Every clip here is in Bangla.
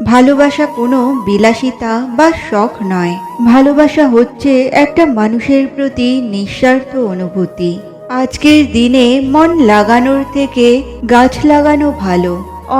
ভালোবাসা কোনো বিলাসিতা বা শখ নয়। ভালোবাসা হচ্ছে একটা মানুষের প্রতি নিঃস্বার্থ অনুভূতি। আজকের দিনে মন লাগানোর থেকে গাছ লাগানো ভালো।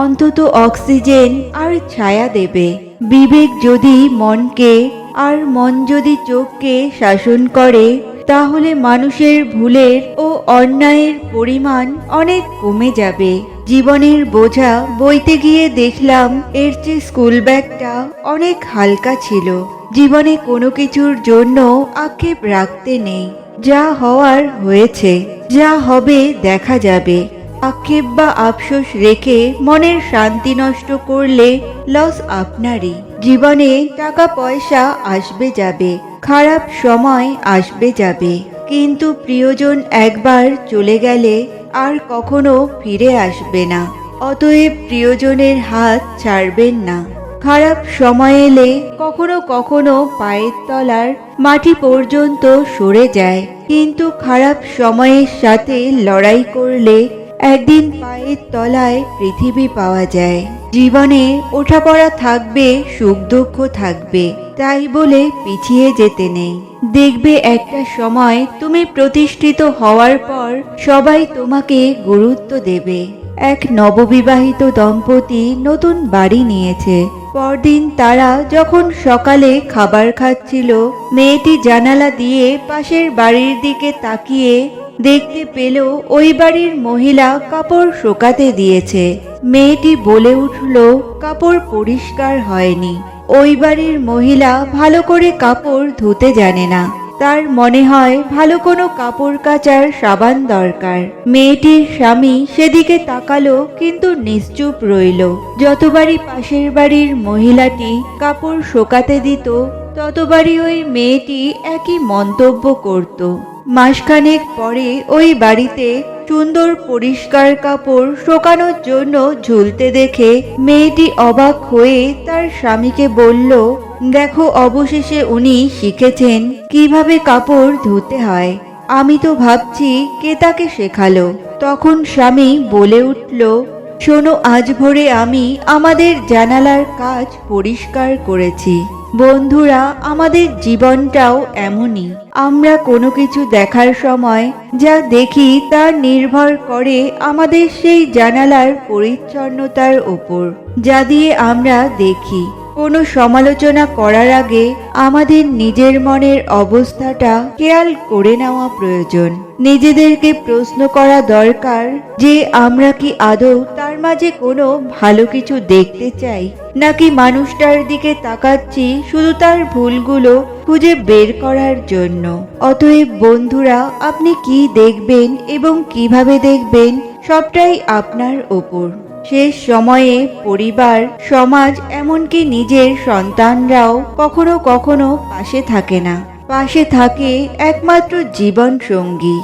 অন্তত অক্সিজেন আর ছায়া দেবে। বিবেক যদি মনকে আর মন যদি চোখকে শাসন করে, তাহলে মানুষের ভুলের ও অন্যায়ের পরিমাণ অনেক কমে যাবে। জীবনের বোঝা বইতে গিয়ে দেখলাম এর চেয়ে স্কুল ব্যাগটা অনেক হালকা ছিল। জীবনে কোনো কিছুর জন্য আক্ষেপ রাখতে নেই। যা হওয়ার হয়েছে, যা হবে দেখা যাবে। আক্ষেপ বা আফসোস রেখে মনের শান্তি নষ্ট করলে লস আপনারই। জীবনে টাকা পয়সা আসবে যাবে, খারাপ সময় আসবে যাবে, কিন্তু প্রিয়জন একবার চলে গেলে আর কখনো ফিরে আসবে না। অতএব প্রিয়জনের হাত ছাড়বেন না। খারাপ সময় এলে কখনো কখনো পায়ের তলার মাটি পর্যন্ত সরে যায়, কিন্তু খারাপ সময়ের সাথে লড়াই করলে একদিন পায়ের তলায় পৃথিবী পাওয়া যায়। জীবনে ওঠাপড়া থাকবে, সুখ দুঃখ থাকবে, তাই বলে পিছিয়ে যেতে নেই। দেখবে একটা সময় তুমি প্রতিষ্ঠিত হওয়ার পর সবাই তোমাকে গুরুত্ব দেবে। এক নববিবাহিত দম্পতি নতুন বাড়ি নিয়েছে। পরদিন তারা যখন সকালে খাবার খাচ্ছিল, মেয়েটি জানালা দিয়ে পাশের বাড়ির দিকে তাকিয়ে দেখতে পেল ওই বাড়ির মহিলা কাপড় শুকাতে দিয়েছে। মেয়েটি বলে উঠল, কাপড় পরিষ্কার হয়নি। ওই বাড়ির মহিলা ভালো করে কাপড় ধুতে জানে না। তার মনে হয় ভালো কোনো কাপড় কাচার সাবান দরকার। মেয়েটির স্বামী সেদিকে তাকালো, কিন্তু নিশ্চুপ রইল। যতবারই পাশের বাড়ির মহিলাটি কাপড় শুকাতে দিত, ততবারই ওই মেয়েটি একই মন্তব্য করত। মাসখানেক পরে ওই বাড়িতে সুন্দর পরিষ্কার কাপড় শুকানোর জন্য ঝুলতে দেখে মেয়েটি অবাক হয়ে তার স্বামীকে বলল, দেখো, অবশেষে উনি শিখেছেন কিভাবে কাপড় ধুতে হয়। আমি তো ভাবছি কে তাকে শেখালো। তখন স্বামী বলে উঠল, শোনো, আজ ভোরে আমি আমাদের জানালার কাচ পরিষ্কার করেছি। বন্ধুরা, আমাদের জীবনটাও এমনই। আমরা কোনো কিছু দেখার সময় যা দেখি তা নির্ভর করে আমাদের সেই জানালার পরিচ্ছন্নতার উপর, যা দিয়ে আমরা দেখি। কোনো সমালোচনা করার আগে আমাদের নিজের মনের অবস্থাটা খেয়াল করে নেওয়া প্রয়োজন। নিজেদেরকে প্রশ্ন করা দরকার যে আমরা কি আদৌ তার মাঝে কোনো ভালো কিছু দেখতে চাই, নাকি মানুষটার দিকে তাকাচ্ছি শুধু তার ভুলগুলো খুঁজে বের করার জন্য। অতএব বন্ধুরা, আপনি কি দেখবেন এবং কিভাবে দেখবেন, সবটাই আপনার ওপর। শেষ সময়ে পরিবার, সমাজ, এমনকি নিজের সন্তানরাও কখনো কখনো পাশে থাকে না। পাশে থাকে একমাত্র জীবন সঙ্গী।